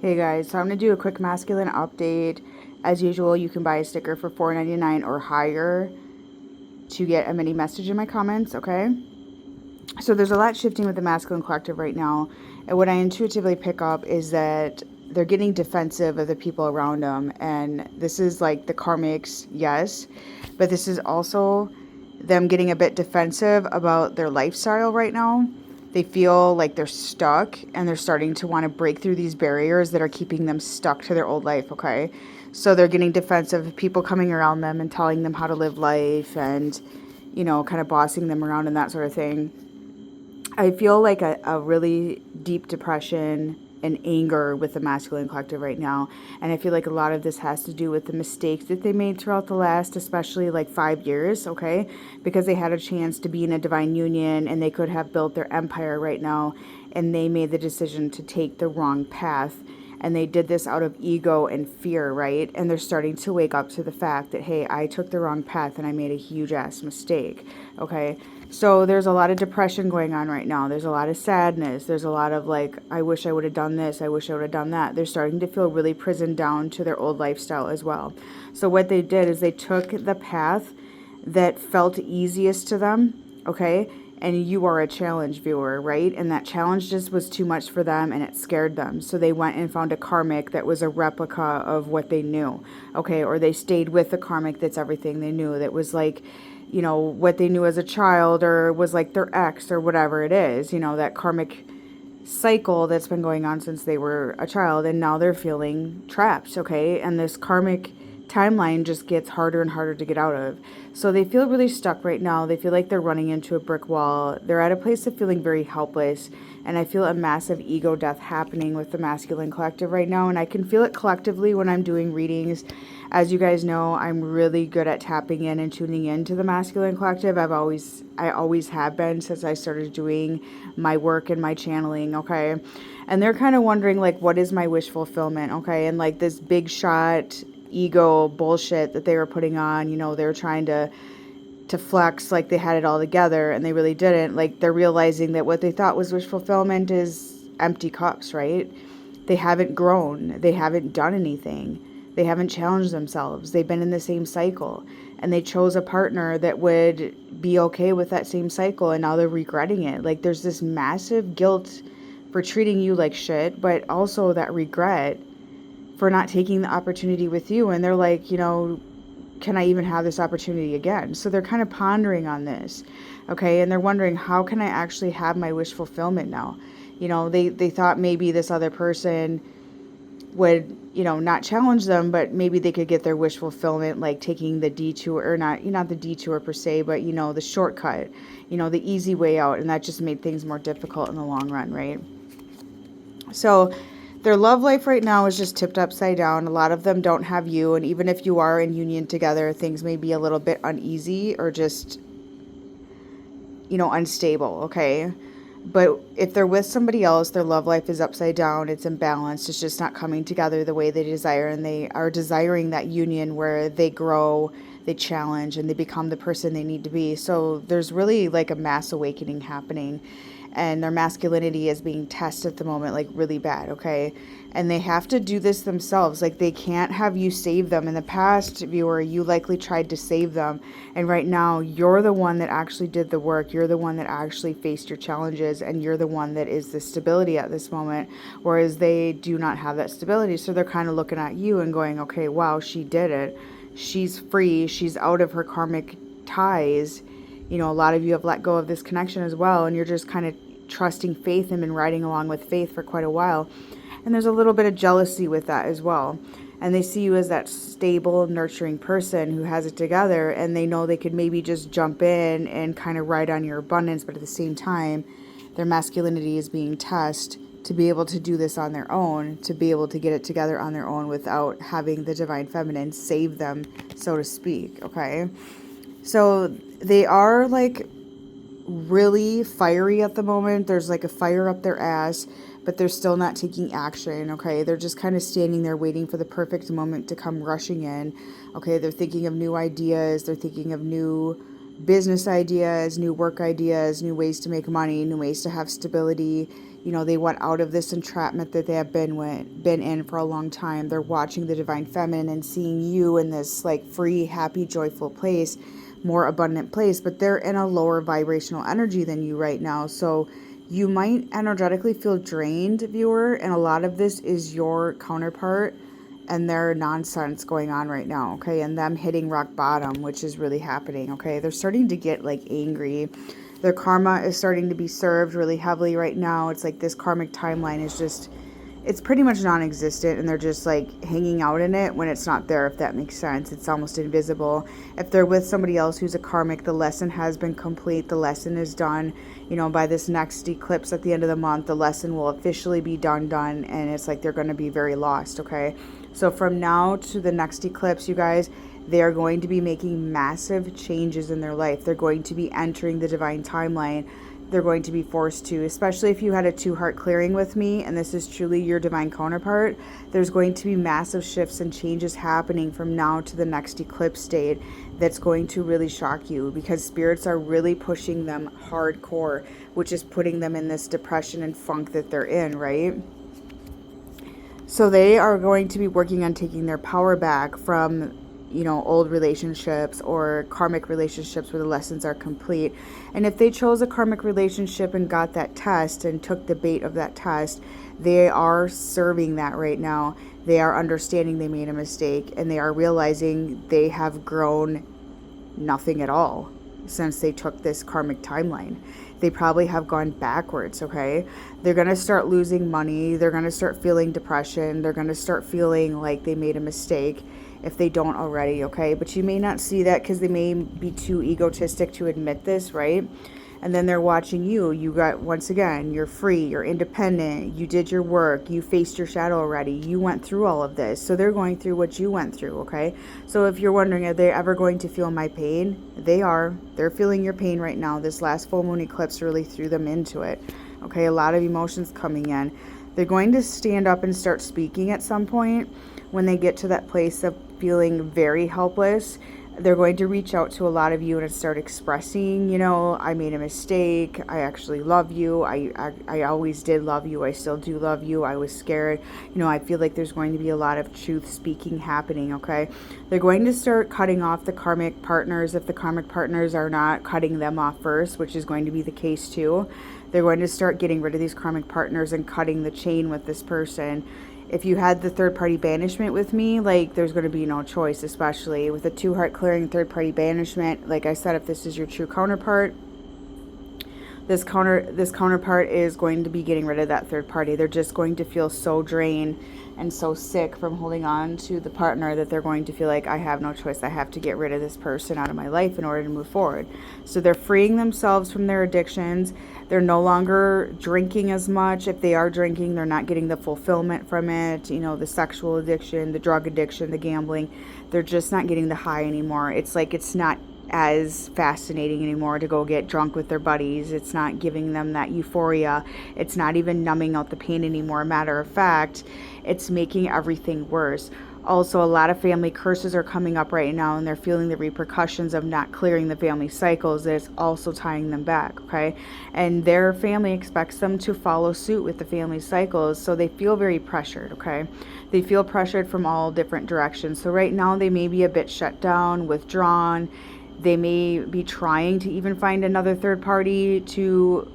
Hey guys, so I'm going to do a quick masculine update. As usual, you can buy a sticker for $4.99 or higher to get a mini message in my comments, okay? So there's a lot shifting with the masculine collective right now. And what I intuitively pick up is that they're getting defensive of the people around them. And this is like the karmics, yes. But this is also them getting a bit defensive about their lifestyle right now. They feel like they're stuck and they're starting to want to break through these barriers that are keeping them stuck to their old life, okay? So they're getting defensive of people coming around them and telling them how to live life and, kind of bossing them around and that sort of thing. I feel like a really deep depression and anger with the masculine collective right now. And I feel like a lot of this has to do with the mistakes that they made throughout the last, especially like 5 years, okay? Because they had a chance to be in a divine union and they could have built their empire right now. And they made the decision to take the wrong path. And they did this out of ego and fear, right? And they're starting to wake up to the fact that, hey, I took the wrong path and I made a huge ass mistake, okay? So there's a lot of depression going on right now. There's a lot of sadness. There's a lot of like, I wish I would have done this. I wish I would have done that. They're starting to feel really prisoned down to their old lifestyle as well. So what they did is they took the path that felt easiest to them, okay? And you are a challenge viewer, right? And that challenge just was too much for them and it scared them. So they went and found a karmic that was a replica of what they knew, okay? Or they stayed with a karmic that's everything they knew, that was like, what they knew as a child or was like their ex or whatever it is, that karmic cycle that's been going on since they were a child. And now they're feeling trapped, okay? And this karmic timeline just gets harder and harder to get out of. So they feel really stuck right now. They feel like they're running into a brick wall. They're at a place of feeling very helpless. And I feel a massive ego death happening with the masculine collective right now. And I can feel it collectively when I'm doing readings. As you guys know, I'm really good at tapping in and tuning into the masculine collective. I always have been since I started doing my work and my channeling, okay? And they're kind of wondering, like, what is my wish fulfillment, okay? And like this big shot ego bullshit that they were putting on, they were trying to flex like they had it all together and they really didn't. Like they're realizing that what they thought was wish fulfillment is empty cups, right? They haven't grown, they haven't done anything, they haven't challenged themselves, they've been in the same cycle, and they chose a partner that would be okay with that same cycle, and now they're regretting it. Like there's this massive guilt for treating you like shit, but also that regret for not taking the opportunity with you. And they're like, can I even have this opportunity again? So they're kind of pondering on this, okay? And they're wondering, how can I actually have my wish fulfillment now? They thought maybe this other person would, not challenge them, but maybe they could get their wish fulfillment, like taking the detour, or not the detour per se, but, the shortcut, the easy way out. And that just made things more difficult in the long run, right? So their love life right now is just tipped upside down. A lot of them don't have you. And even if you are in union together, things may be a little bit uneasy or just, unstable, okay? But if they're with somebody else, their love life is upside down. It's imbalanced. It's just not coming together the way they desire. And they are desiring that union where they grow, they challenge, and they become the person they need to be. So there's really like a mass awakening happening. And their masculinity is being tested at the moment, like really bad, okay? And they have to do this themselves. Like they can't have you save them. In the past, viewer, you likely tried to save them. And right now, you're the one that actually did the work. You're the one that actually faced your challenges. And you're the one that is the stability at this moment. Whereas they do not have that stability. So they're kind of looking at you and going, okay, wow, she did it. She's free. She's out of her karmic ties. A lot of you have let go of this connection as well, and you're just kind of trusting faith and been riding along with faith for quite a while. And there's a little bit of jealousy with that as well. And they see you as that stable, nurturing person who has it together, and they know they could maybe just jump in and kind of ride on your abundance, but at the same time, their masculinity is being tested to be able to do this on their own, to be able to get it together on their own without having the divine feminine save them, so to speak, okay? So they are like really fiery at the moment. There's like a fire up their ass, but they're still not taking action, okay? They're just kind of standing there waiting for the perfect moment to come rushing in, okay? They're thinking of new ideas. They're thinking of new business ideas, new work ideas, new ways to make money, new ways to have stability, They went out of this entrapment that they have been in for a long time. They're watching the divine feminine and seeing you in this like free, happy, joyful place, more abundant place, but they're in a lower vibrational energy than you right now. So you might energetically feel drained, viewer, and a lot of this is your counterpart and their nonsense going on right now, okay? And them hitting rock bottom, which is really happening, okay? They're starting to get like angry. Their karma is starting to be served really heavily right now. It's like this karmic timeline is just, it's pretty much non-existent, and they're just like hanging out in it when it's not there, if that makes sense. It's almost invisible. If they're with somebody else who's a karmic, the lesson has been complete. The lesson is done. By this next eclipse at the end of the month, the lesson will officially be done, and it's like they're going to be very lost, okay? So from now to the next eclipse, you guys, they are going to be making massive changes in their life. They're going to be entering the divine timeline. They're going to be forced to, especially if you had a 2-heart clearing with me and this is truly your divine counterpart. There's going to be massive shifts and changes happening from now to the next eclipse date that's going to really shock you, because spirits are really pushing them hardcore, which is putting them in this depression and funk that they're in, right? So they are going to be working on taking their power back from old relationships or karmic relationships where the lessons are complete. And if they chose a karmic relationship and got that test and took the bait of that test, they are serving that right now. They are understanding they made a mistake, and they are realizing they have grown nothing at all since they took this karmic timeline. They probably have gone backwards, okay? They're going to start losing money. They're going to start feeling depression. They're going to start feeling like they made a mistake if they don't already, okay? But you may not see that because they may be too egotistic to admit this, right? And then they're watching you. You got, once again, you're free, you're independent, you did your work, you faced your shadow already, you went through all of this. So they're going through what you went through, okay? So if you're wondering, are they ever going to feel my pain? They are. They're feeling your pain right now. This last full moon eclipse really threw them into it, okay? A lot of emotions coming in. They're going to stand up and start speaking at some point when they get to that place of feeling very helpless. They're going to reach out to a lot of you and start expressing, I made a mistake. I actually love you. I always did love you. I still do love you. I was scared. I feel like there's going to be a lot of truth speaking happening, okay? They're going to start cutting off the karmic partners if the karmic partners are not cutting them off first, which is going to be the case too. They're going to start getting rid of these karmic partners and cutting the chain with this person. If you had the third-party banishment with me, like, there's going to be no choice, especially with a 2-heart clearing third-party banishment. Like I said, if this is your true counterpart, this counterpart is going to be getting rid of that third party. They're just going to feel so drained and so sick from holding on to the partner that they're going to feel like, I have no choice. I have to get rid of this person out of my life in order to move forward. So they're freeing themselves from their addictions. They're no longer drinking as much. If they are drinking, they're not getting the fulfillment from it. The sexual addiction, the drug addiction, the gambling. They're just not getting the high anymore. It's like it's not as fascinating anymore to go get drunk with their buddies. It's not giving them that euphoria. It's not even numbing out the pain anymore. Matter of fact, it's making everything worse. Also, a lot of family curses are coming up right now, and they're feeling the repercussions of not clearing the family cycles. That's also tying them back, okay? And their family expects them to follow suit with the family cycles, so they feel very pressured, okay? They feel pressured from all different directions. So right now, they may be a bit shut down, withdrawn. They may be trying to even find another third party to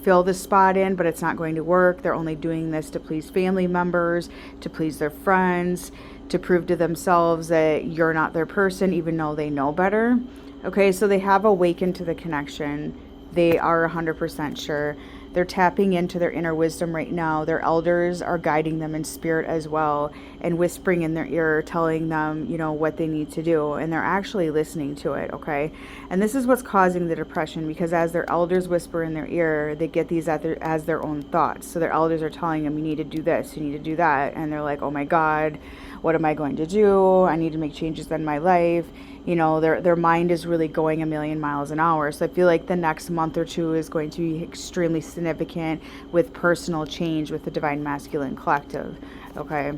fill the spot in, but it's not going to work. They're only doing this to please family members, to please their friends, to prove to themselves that you're not their person, even though they know better. Okay, so they have awakened to the connection. They are 100% sure. They're tapping into their inner wisdom right now. Their elders are guiding them in spirit as well and whispering in their ear, telling them, what they need to do. And they're actually listening to it, okay? And this is what's causing the depression, because as their elders whisper in their ear, they get these as their own thoughts. So their elders are telling them, you need to do this, you need to do that. And they're like, oh my God, what am I going to do? I need to make changes in my life. Their mind is really going a million miles an hour. So I feel like the next month or two is going to be extremely significant with personal change with the Divine Masculine Collective, okay?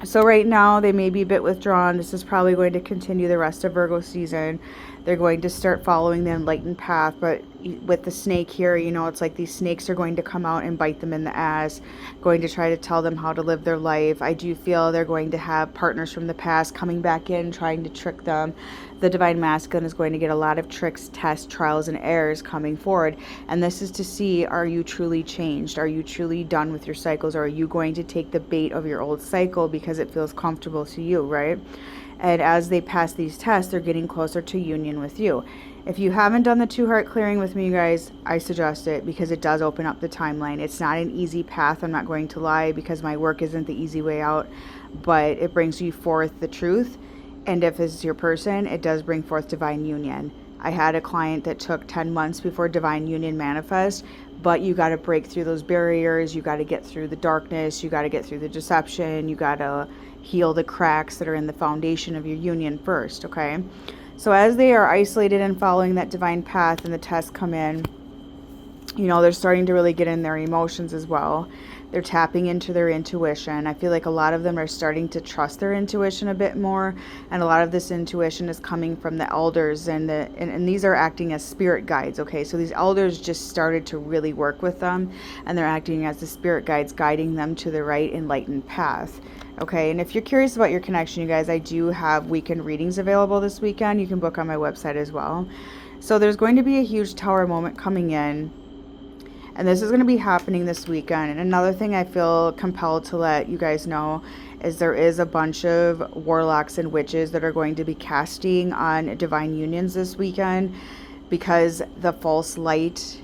So right now, they may be a bit withdrawn. This is probably going to continue the rest of Virgo season. They're going to start following the enlightened path, but with the snake here, you know, it's like these snakes are going to come out and bite them in the ass, going to try to tell them how to live their life. I do feel they're going to have partners from the past coming back in, trying to trick them. The Divine Masculine is going to get a lot of tricks, tests, trials, and errors coming forward. And this is to see, are you truly changed? Are you truly done with your cycles? Or are you going to take the bait of your old cycle because it feels comfortable to you, right? And as they pass these tests, they're getting closer to union with you. If you haven't done the 2-heart clearing with me, you guys, I suggest it because it does open up the timeline. It's not an easy path, I'm not going to lie, because my work isn't the easy way out, but it brings you forth the truth. And if it's your person, it does bring forth divine union. I had a client that took 10 months before divine union manifest, but you got to break through those barriers. You got to get through the darkness. You got to get through the deception. You got to heal the cracks that are in the foundation of your union first, okay? So as they are isolated and following that divine path and the tests come in, you know, they're starting to really get in their emotions as well. They're tapping into their intuition. I feel like a lot of them are starting to trust their intuition a bit more. And a lot of this intuition is coming from the elders, and these are acting as spirit guides, okay? So these elders just started to really work with them, and they're acting as the spirit guides, guiding them to the right enlightened path. Okay, and if you're curious about your connection, you guys, I do have weekend readings available this weekend. You can book on my website as well. So there's going to be a huge tower moment coming in, and this is going to be happening this weekend. And another thing I feel compelled to let you guys know is there is a bunch of warlocks and witches that are going to be casting on divine unions this weekend, because the false light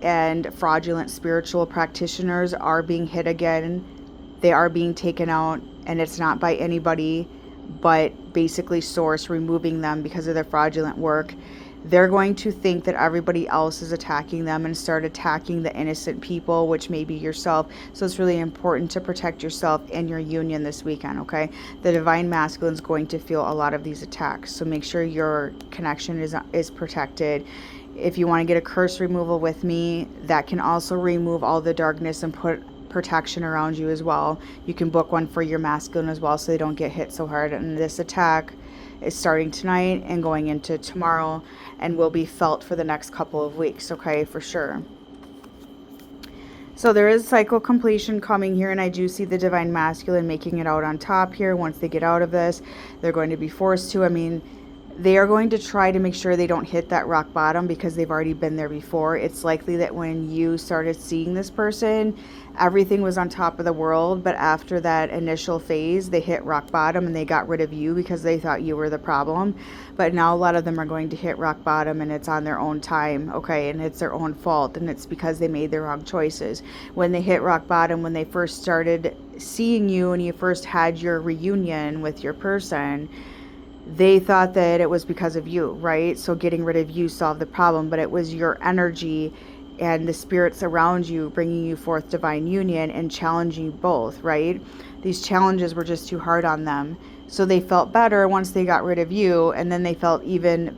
and fraudulent spiritual practitioners are being hit again. They are being taken out, and it's not by anybody but basically Source removing them because of their fraudulent work. They're going to think that everybody else is attacking them and start attacking the innocent people, which may be yourself. So it's really important to protect yourself and your union this weekend, okay? The Divine Masculine is going to feel a lot of these attacks, so make sure your connection is protected. If you want to get a curse removal with me, that can also remove all the darkness and put protection around you as well. You can book one for your masculine as well, so they don't get hit so hard. And this attack is starting tonight and going into tomorrow, and will be felt for the next couple of weeks, okay, for sure. So there is cycle completion coming here, and I do see the Divine Masculine making it out on top here. Once they get out of this, they're going to be forced to, they are going to try to make sure they don't hit that rock bottom, because they've already been there before. It's likely that when you started seeing this person, everything was on top of the world, but after that initial phase, they hit rock bottom and they got rid of you because they thought you were the problem. But now a lot of them are going to hit rock bottom, and it's on their own time, okay, and it's their own fault, and it's because they made the wrong choices. When they hit rock bottom, when they first started seeing you and you first had your reunion with your person, they thought that it was because of you, right? So getting rid of you solved the problem, but it was your energy and the spirits around you bringing you forth divine union and challenging both, right? These challenges were just too hard on them. So they felt better once they got rid of you, and then they felt even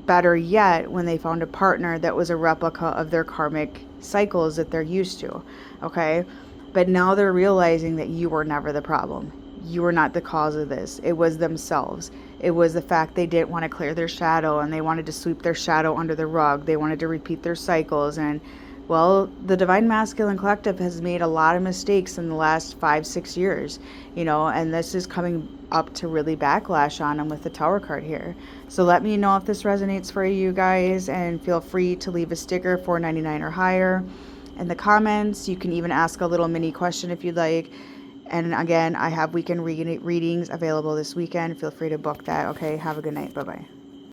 better yet when they found a partner that was a replica of their karmic cycles that they're used to, okay? But now they're realizing that you were never the problem. You were not the cause of this. It was themselves. It was the fact they didn't want to clear their shadow, and they wanted to sweep their shadow under the rug. They wanted to repeat their cycles. And, well, the Divine Masculine Collective has made a lot of mistakes in the last 5-6 years, you know, and this is coming up to really backlash on them with the Tower card here. So let me know if this resonates for you guys, and feel free to leave a sticker $4.99 or higher in the comments. You can even ask a little mini question if you'd like. And again, I have weekend readings available this weekend. Feel free to book that. Okay, have a good night. Bye-bye.